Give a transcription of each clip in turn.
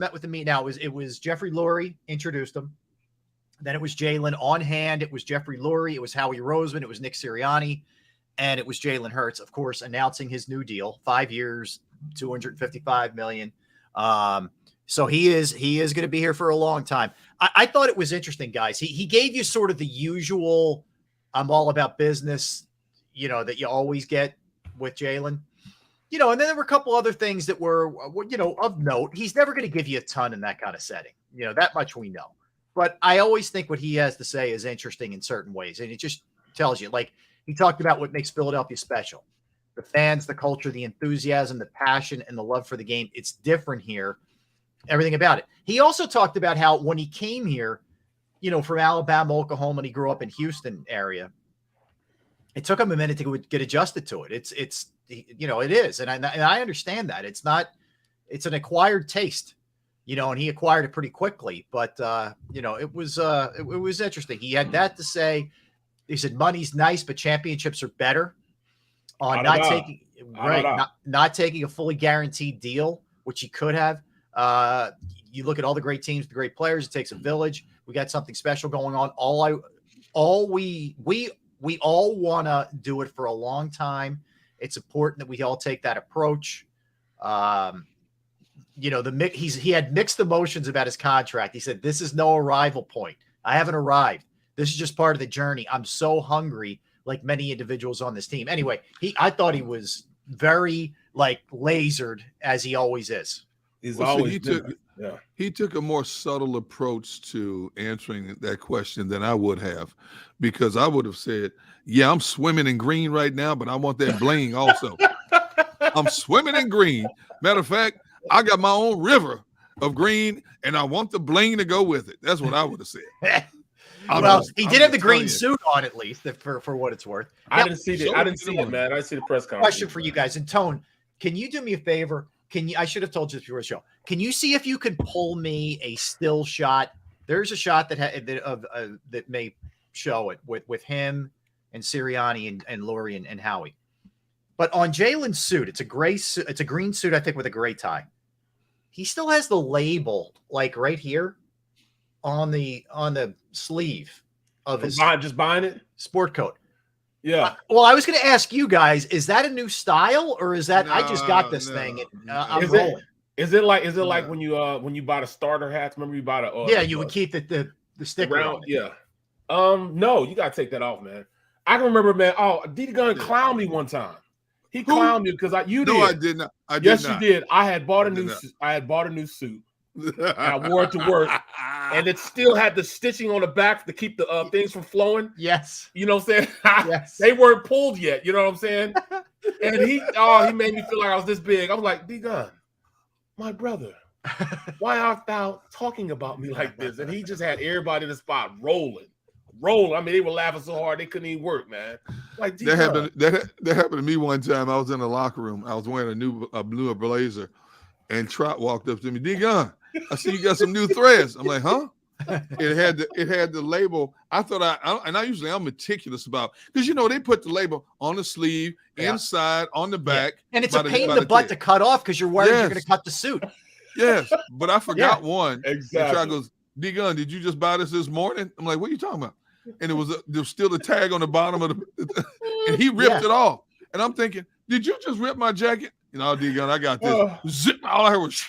met with the meet. Now it was Jeffrey Lurie introduced him. Then it was Jalen on hand. It was Jeffrey Lurie. It was Howie Roseman. It was Nick Sirianni. And it was Jalen Hurts, of course, announcing his new deal, 5 years, $255 million. So he is going to be here for a long time. I thought it was interesting, guys. He gave you sort of the usual, I'm all about business, that you always get with Jalen. And then there were a couple other things that were, of note. He's never going to give you a ton in that kind of setting. That much we know. But I always think what he has to say is interesting in certain ways. And it just tells you, like, he talked about what makes Philadelphia special. The fans, the culture, the enthusiasm, the passion, and the love for the game. It's different here. Everything about it. He also talked about how when he came here, from Alabama, Oklahoma, and he grew up in Houston area, it took him a minute to get adjusted to it. It is. And I understand that. It's an acquired taste. And he acquired it pretty quickly, but it was interesting. He had that to say. He said, money's nice, but championships are better. On not taking a fully guaranteed deal, which he could have. You look at all the great teams, the great players. It takes a village. We got something special going on. We all want to do it for a long time. It's important that we all take that approach. He had mixed emotions about his contract. He said, this is no arrival point. I haven't arrived. This is just part of the journey. I'm so hungry, like many individuals on this team. Anyway, I thought he was very lasered, as he always is. He took a more subtle approach to answering that question than I would have, because I would have said, yeah, I'm swimming in green right now, but I want that bling also. I'm swimming in green. Matter of fact, I got my own river of green, and I want the bling to go with it. That's what I would have said. He did have the green suit on, at least, for what it's worth. I didn't see it, man. I didn't see the press conference. Question for you guys. And Tone, can you do me a favor? I should have told you this before the show. Can you see if you could pull me a still shot? There's a shot that may show it with him and Sirianni and Lurie and Howie. But on Jalen's suit, it's a gray suit. It's a green suit, I think, with a gray tie. He still has the label right here on the sleeve of his just buying it sport coat. Yeah. Well, I was going to ask you guys, is that a new style, or is that I just got this thing? I'm rolling. Is it like when you buy the starter hats? Remember you bought you would keep the sticker around. Yeah. No, you gotta take that off, man. I can remember, man. Oh, D Gun clowned me one time. He clowned me because you did. No, I did not. Yes, you did. I had bought a new suit. And I wore it to work, and it still had the stitching on the back to keep the things from flowing. Yes, you know what I'm saying. Yes, they weren't pulled yet. You know what I'm saying. And he made me feel like I was this big. I was like, D Gun, my brother, why art thou talking about me like this? And he just had everybody in the spot rolling. I mean, they were laughing so hard they couldn't even work, man. Like that happened to me one time. I was in the locker room. I was wearing a blue blazer, and Trot walked up to me. D Gun, I see you got some new threads. I'm like, huh? It had the label. I thought I'm meticulous about, because they put the label on the sleeve, inside, on the back, and it's a pain in the butt to cut off because you're worried you're going to cut the suit. Yes, but I forgot one. Exactly. And Trot goes, D Gun, did you just buy this morning? I'm like, what are you talking about? And there was still the tag on the bottom of the, and he ripped it off. And I'm thinking, did you just rip my jacket? D Gun, I got this. Zip! All I heard was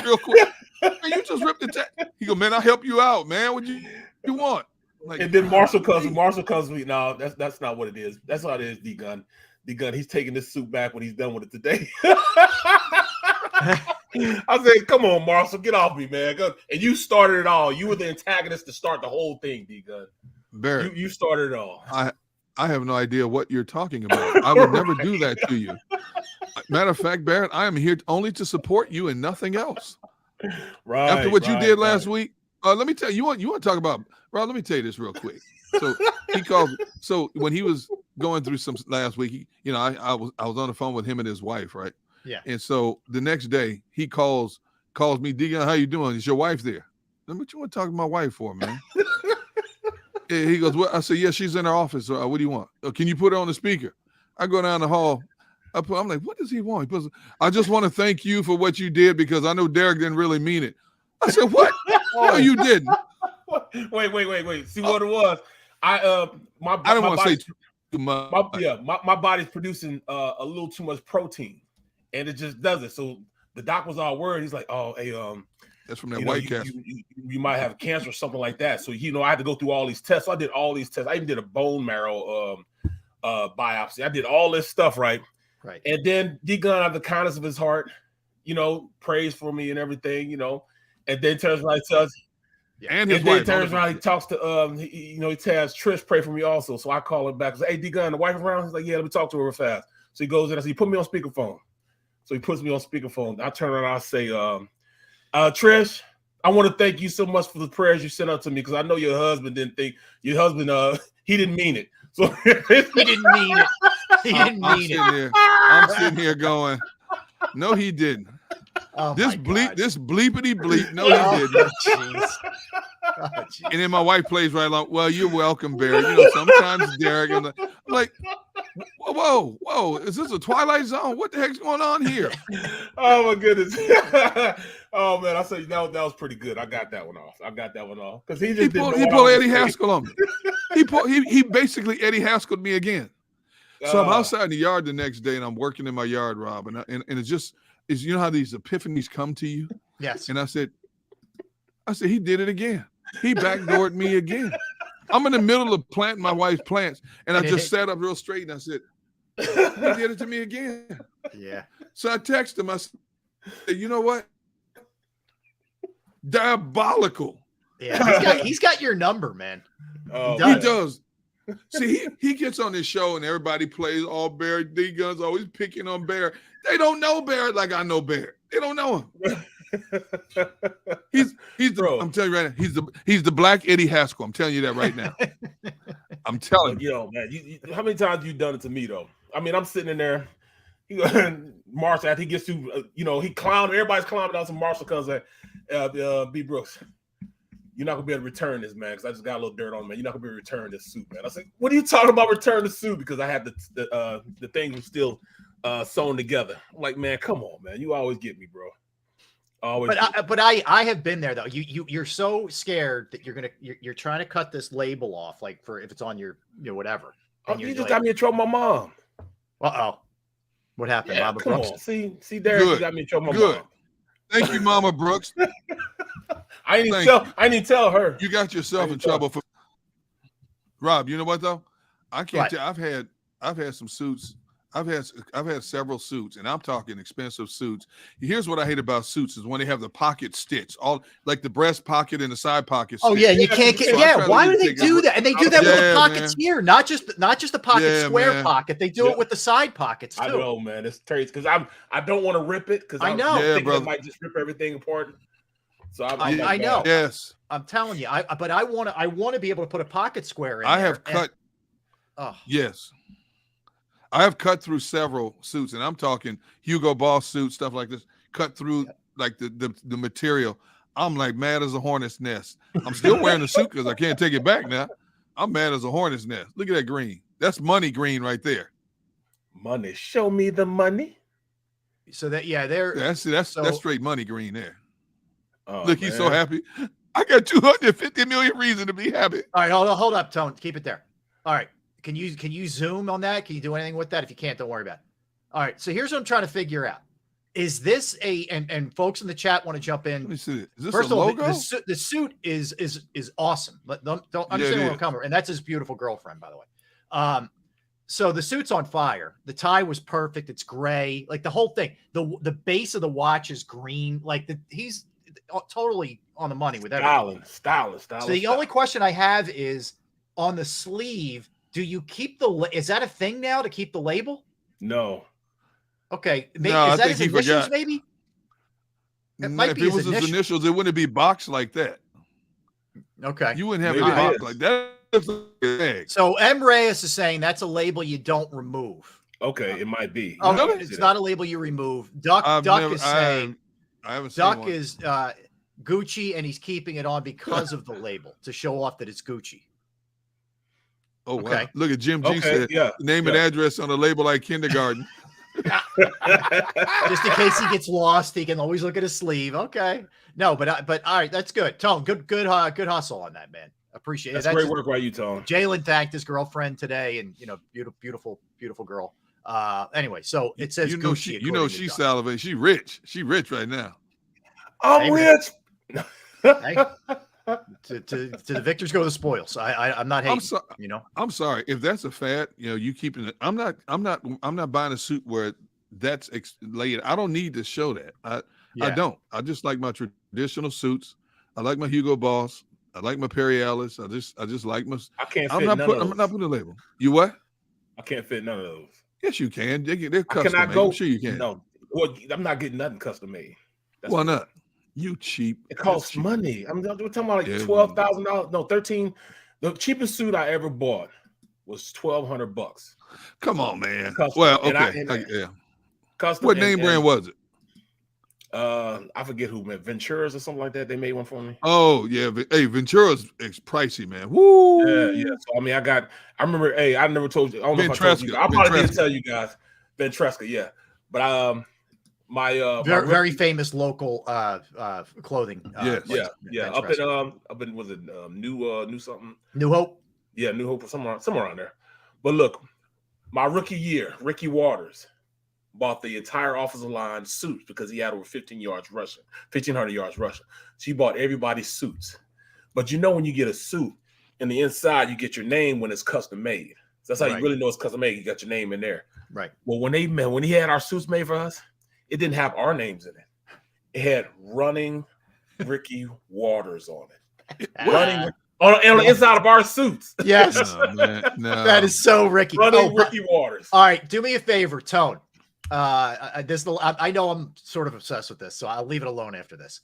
real quick. Man, you just ripped the tag. He go, man, I'll help you out, man. What you want? Like, and then Marshall comes to me. No, that's not what it is. That's how it is, D Gun. D Gun, he's taking this suit back when he's done with it today. I said, come on, Marshall, get off me, man. And you started it all. You were the antagonist to start the whole thing, D Gun. Barrett, you started it all. I have no idea what you're talking about. I would never do that to you. Matter of fact, Barrett, I am here only to support you and nothing else. Right. After what you did last week, let me tell you, you want to talk about, Rob, let me tell you this real quick. So he called. So when he was going through some last week, I was on the phone with him and his wife, right? Yeah. And so the next day he calls me, D Gun, how you doing? Is your wife there? What you want to talk to my wife for, man? He goes, well, I said, yeah, she's in her office. What do you want? Can you put her on the speaker? I go down the hall. I'm like, what does he want? He puts, I just want to thank you for what you did, because I know Derek didn't really mean it. I said, what? No, you didn't. Wait. See what it was? I don't want to say too much. My body's producing a little too much protein, and it just does it. So the doc was all worried. He's like, "Oh, hey, that's from that White Castle. You might have cancer or something like that." So I had to go through all these tests. So I did all these tests. I even did a bone marrow biopsy. I did all this stuff, right? Right. And then D-Gun, out of the kindness of his heart, prays for me and everything, and then turns around and tells. And his wife turns around, he talks to he tells Trish, pray for me also. So I call him back. I say, hey, D-Gun, the wife around? He's like, yeah, let me talk to her real fast. So he goes in. I say, put me on speakerphone. So he puts me on speakerphone. I turn around, I say, Trish, I want to thank you so much for the prayers you sent out to me, because I know your husband didn't think he didn't mean it. So he didn't mean it. He didn't mean it. I'm sitting here going, no, he didn't. Oh, this bleepity bleep. No, he didn't. Jeez. Oh, and then my wife plays right along. Well, you're welcome, Barry. Sometimes Derek. I'm like, whoa. Is this a Twilight Zone? What the heck's going on here? Oh, my goodness. Oh, man. I said that was pretty good. I got that one off. Because he pulled Eddie Haskell on me. He basically Eddie Haskelled me again. So I'm outside in the yard the next day, and I'm working in my yard, Rob. And it's just, you know how these epiphanies come to you? Yes. And I said, he did it again. He backdoored me again. I'm in the middle of planting my wife's plants, and I just sat up real straight, and I said, he did it to me again. Yeah. So I texted him. I said, you know what? Diabolical. Yeah. He's got your number, man. Oh, he does. See, he gets on this show, and everybody plays all Bear. D-Gun's always picking on Bear. They don't know Bear like I know Bear. They don't know him. I'm telling you right now, he's the black Eddie Haskell. I'm telling you that right now. I'm telling you. Man, how many times you done it to me though? I mean, I'm sitting in there. Marshall, after he gets to, he clowned. Everybody's clowning out. Some Marshall comes like, B. Brooks, you're not gonna be able to return this, man, because I just got a little dirt on, man. You're not gonna be able to return this suit, man. I said, what are you talking about? Return the suit? Because I had the thing was still sewn together. I'm like, man, come on, man. You always get me, bro. Always. But I have been there though. You're so scared that you're trying to cut this label off, like for if it's on your whatever. You just got me in trouble with my mom. What happened, Yeah, Mama come Brooks? on. See, Derek, you got me in trouble with my mom. Thank you, Mama Brooks. I didn't tell her. You got yourself in trouble for Rob. You know what though? I can't tell. I've had some suits. I've had several suits, and I'm talking expensive suits. Here's what I hate about suits is when they have the pocket stitch, all like the breast pocket and the side pocket. Oh yeah, you can't get. Yeah, why do they do that? And they do that with the pockets here, not just the pocket square pocket. They do it with the side pockets too. I know, man. It's crazy because I don't want to rip it because I know. It might just rip everything apart. So I know. Yes, I'm telling you. But I want to be able to put a pocket square in. I have cut. Yes. I have cut through several suits, and I'm talking Hugo Boss suits, stuff like this, cut through like the material. I'm like mad as a hornet's nest. I'm still wearing the suit because I can't take it back now. I'm mad as a hornet's nest. Look at that green. That's money green right there. Money. Show me the money. So that's straight money green there. Oh, look, he's so happy. I got 250 million reasons to be happy. All right, hold up, Tone. Keep it there. All right. Can you zoom on that? Can you do anything with that? If you can't, don't worry about it. All right. So here's what I'm trying to figure out. Is this and folks in the chat want to jump in? Let me see. Is this First a of all, logo? the suit is awesome. Don't understand where I'm coming from. And that's his beautiful girlfriend, by the way. So the suit's on fire. The tie was perfect. It's gray. Like the whole thing. The base of the watch is green. Like he's totally on the money with everything. Styling. So the only question I have is on the sleeve. Do you keep is that a thing now to keep the label? No. Okay. Maybe, is that his initials, maybe? It might be his initials. It wouldn't be boxed like that. Okay. You wouldn't have it boxed like that. So M. Reyes is saying that's a label you don't remove. Okay, it might be. Oh, no, it's not a label you remove. Duck is saying I haven't seen Duck is Gucci, and he's keeping it on because of the label to show off that it's Gucci. Oh, wow. Look at Jim G said, name and address on a label like kindergarten. Just in case he gets lost, he can always look at his sleeve. Okay. No, but all right, that's good. Tone, good hustle on that, man. Appreciate it. That's great work by you, Tone. Jalen thanked his girlfriend today, and beautiful girl. Anyway, so it says Gucci. She salivates. She rich. She rich right now. I'm rich. Hey, to the victors go the spoils. I'm not hating. I'm sorry if that's a fad. You keeping it. I'm not buying a suit where that's laid. I don't need to show that. I don't. I just like my traditional suits. I like my Hugo Boss. I like my Perry Ellis. I just like my. I can't fit none of those. I'm not putting a label. You what? I can't fit none of those. Yes, you can. They're custom made. I'm sure you can. No, well, I'm not getting nothing custom made. Why not? You cheap. It costs money. I'm talking about like $12,000. No, 13. The cheapest suit I ever bought was $1,200. Come on, man. Custom. Well, okay. Yeah. Custom. What name brand was it? I forget who, man. Ventura's or something like that. They made one for me. Oh yeah. Hey, Ventura's pricey, man. Woo. Yeah. So I remember. Hey, I never told you. I don't know if I told you. I probably didn't tell you guys. Ventresca, yeah. But my very famous local clothing. Yeah. Up in was it New something? New Hope. Yeah, New Hope, somewhere around there. But look, my rookie year, Ricky Waters bought the entire offensive line suits because he had over 1,500 yards rushing. So he bought everybody's suits. But when you get a suit, in the inside you get your name when it's custom made. So that's how you really know it's custom made. You got your name in there. Right. Well, when he had our suits made for us, it didn't have our names in it. It had running Ricky Waters on it. Running on the inside of our suits. Yes. No. That is so Ricky. Running Ricky Waters. All right, do me a favor, Tone. I know I'm sort of obsessed with this, so I'll leave it alone after this.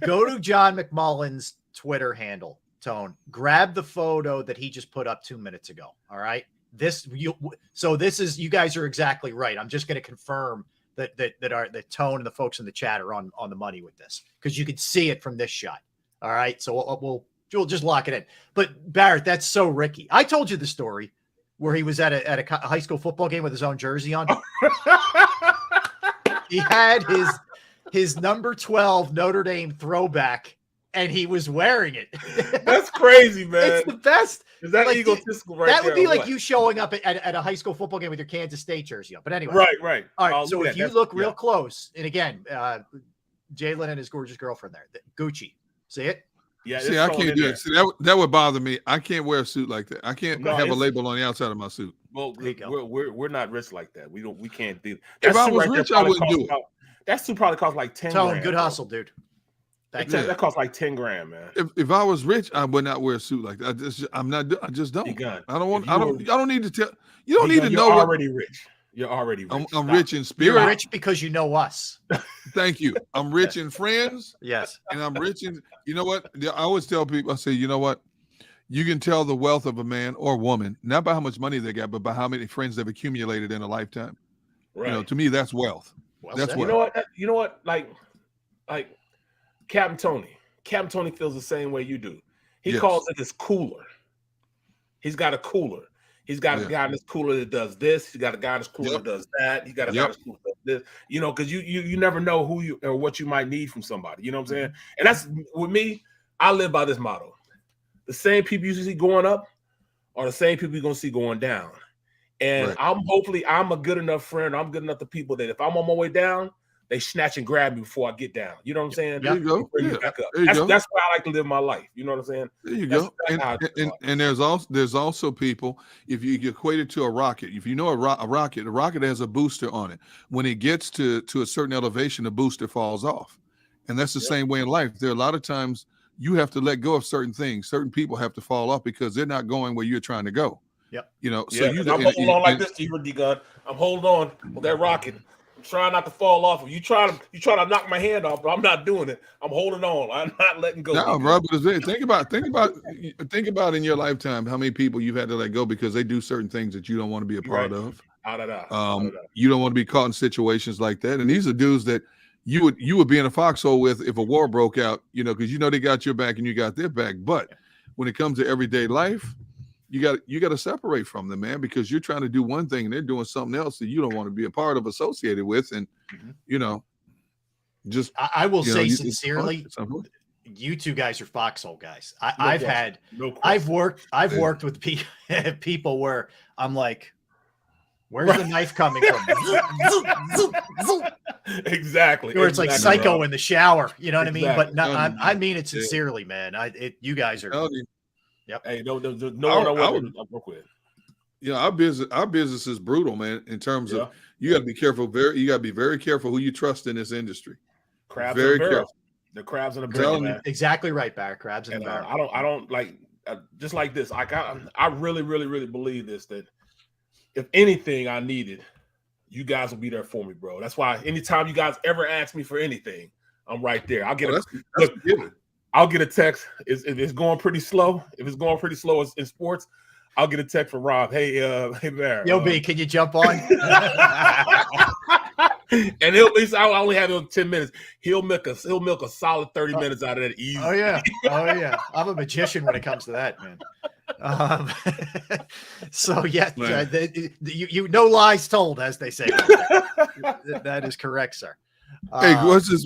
Go to John McMullen's Twitter handle, Tone. Grab the photo that he just put up 2 minutes ago. All right. You guys are exactly right. I'm just going to confirm that Tone and the folks in the chat are on the money with this, because you can see it from this shot. All right. So we'll just lock it in. But Barrett, that's so Ricky. I told you the story where he was at a high school football game with his own jersey on. He had his number 12 Notre Dame throwback, and he was wearing it. That's crazy, man. It's the best. Is that egotistical right That there, would be like what? you showing up at a high school football game with your Kansas State jersey on. But anyway. Right. All right. So if you look real close, and again, Jalen and his gorgeous girlfriend there, Gucci. See it? Yeah. See, I can't do it. See, that would bother me. I can't wear a suit like that. I can't have a label on the outside of my suit. Well, we're not rich like that. We can't do that. If I was rich, I wouldn't do it. That suit probably costs like 10 Tone, grand. good hustle, dude. That costs like 10 grand, man. If I was rich, I would not wear a suit like that. I just don't. I don't need to tell. You don't need to know. You're already rich. You're already rich. I'm rich in spirit. You're rich because you know us. Thank you. I'm rich in friends. Yes. And I'm rich in, you know what? I always tell people, I say, you know what? You can tell the wealth of a man or woman, not by how much money they got, but by how many friends they've accumulated in a lifetime. Right. To me, that's wealth. That's wealth. You know what? Like Captain Tony. Captain Tony feels the same way you do. He calls it his cooler. He's got a cooler. He's got a guy in this cooler that does this. He's got a guy in this cooler that does that. He got a guy in this cooler that does this. Because you never know who you or what you might need from somebody. You know what I'm saying? And that's with me. I live by this motto: the same people you see going up are the same people you're gonna see going down. And I'm a good enough friend. I'm good enough to people that if I'm on my way down, they snatch and grab me before I get down. You know what I'm saying? There you go. Back up. That's why I like to live my life. You know what I'm saying? There you go. And there's also people, if you equate it to a rocket, if you know a rocket has a booster on it. When it gets to a certain elevation, the booster falls off. And that's the same way in life. There are a lot of times you have to let go of certain things. Certain people have to fall off because they're not going where you're trying to go. Yep. So I'm holding on like this to you, D-Gun. I'm holding on with that rocket. I'm trying not to fall off. You try to knock my hand off, but I'm not doing it. I'm holding on. I'm not letting go. No, bro. But think about in your lifetime how many people you've had to let go because they do certain things that you don't want to be a part of. You don't want to be caught in situations like that. And these are dudes that you would be in a foxhole with if a war broke out. Because they got your back and you got their back. But when it comes to everyday life, you got to separate from them, man, because you're trying to do one thing and they're doing something else that you don't want to be a part of, associated with, and just I will say it's sincerely, you two guys are foxhole guys. I've worked with people where I'm like, where's the knife coming from? Exactly. Or it's like Psycho in the shower. You know what I mean? But no, I mean it Yeah. sincerely, man. You guys are. Yep. Hey, no one I wouldn't work with. Our business is brutal, man. In terms of you got to be careful. You got to be very careful who you trust in this industry. Crabs very in the barrel. careful. The crabs in the barrel, man. Exactly right, Barrett. Crabs in the barrel. I don't like just like this. I really, really, really believe this, that if anything I needed, you guys will be there for me, bro. That's why anytime you guys ever ask me for anything, I'm right there. I'll get I'll get a text. If it's going pretty slow, in sports, I'll get a text from Rob. Hey, Bear. Yo, B, can you jump on? And he'll at least I only have him 10 minutes. He'll milk a solid 30 minutes out of that easy. Oh yeah. I'm a magician when it comes to that, man. So yeah, you no lies told, as they say. That is correct, sir. Hey, what's this?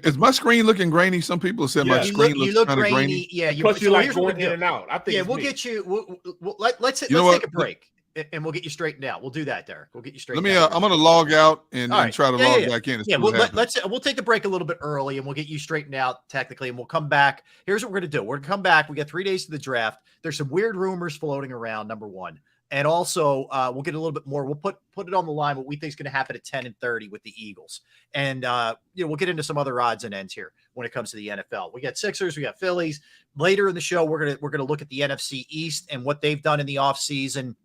Is my screen looking grainy? Some people said my screen looks kind of grainy. Yeah, plus you like going in and out. I think. Yeah, we'll get you. Let's take a break, and we'll get you straightened out. We'll do that, Derek. We'll get you straightened out. I'm going to log out and try to log back in. Yeah, we'll take the break a little bit early, and we'll get you straightened out technically, and we'll come back. Here's what we're going to do. We're going to come back. We got 3 days to the draft. There's some weird rumors floating around. Number one. And also, we'll get a little bit more. We'll put it on the line what we think is going to happen at 10 and 30 with the Eagles. And, we'll get into some other odds and ends here when it comes to the NFL. We got Sixers, we got Phillies. Later in the show, we're gonna look at the NFC East and what they've done in the offseason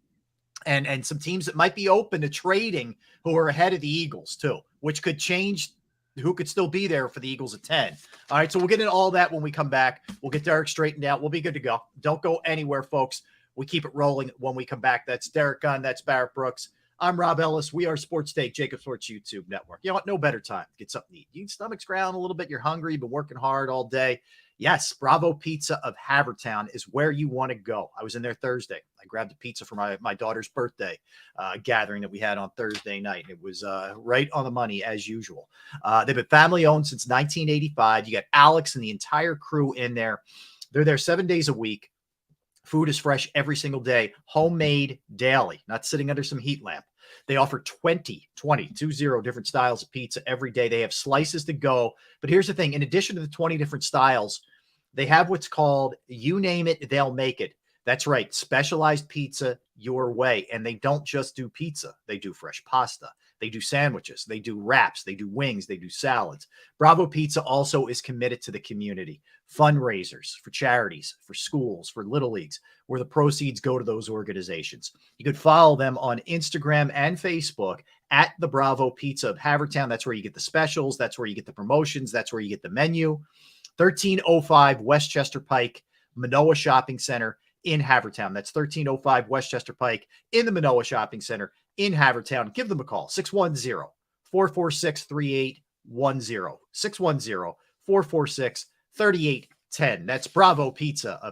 and some teams that might be open to trading who are ahead of the Eagles too, which could change who could still be there for the Eagles at 10. All right, so we'll get into all that when we come back. We'll get Derek straightened out. We'll be good to go. Don't go anywhere, folks. We keep it rolling when we come back. That's Derek Gunn. That's Barrett Brooks. I'm Rob Ellis. We are Sports Take, JAKIB Sports YouTube Network. You know what? No better time to get something to eat. Your stomach's growling a little bit. You're hungry. You've been working hard all day. Yes, Bravo Pizza of Havertown is where you want to go. I was in there Thursday. I grabbed a pizza for my daughter's birthday gathering that we had on Thursday night. It was right on the money as usual. They've been family owned since 1985. You got Alex and the entire crew in there. They're there 7 days a week. Food is fresh every single day, homemade daily, not sitting under some heat lamp. They offer 20 different styles of pizza every day. They have slices to go. But here's the thing. In addition to the 20 different styles, they have what's called, you name it, they'll make it. That's right. Specialized pizza your way. And they don't just do pizza. They do fresh pasta. They do sandwiches. They do wraps. They do wings. They do salads. Bravo Pizza also is committed to the community. Fundraisers for charities, for schools, for little leagues, where the proceeds go to those organizations. You could follow them on Instagram and Facebook at the Bravo Pizza of Havertown. That's where you get the specials. That's where you get the promotions. That's where you get the menu. 1305 Westchester Pike, Manoa Shopping Center in Havertown. That's 1305 Westchester Pike in the Manoa Shopping Center in Havertown. Give them a call, 610-446-3810, 610-446-3810. That's Bravo Pizza of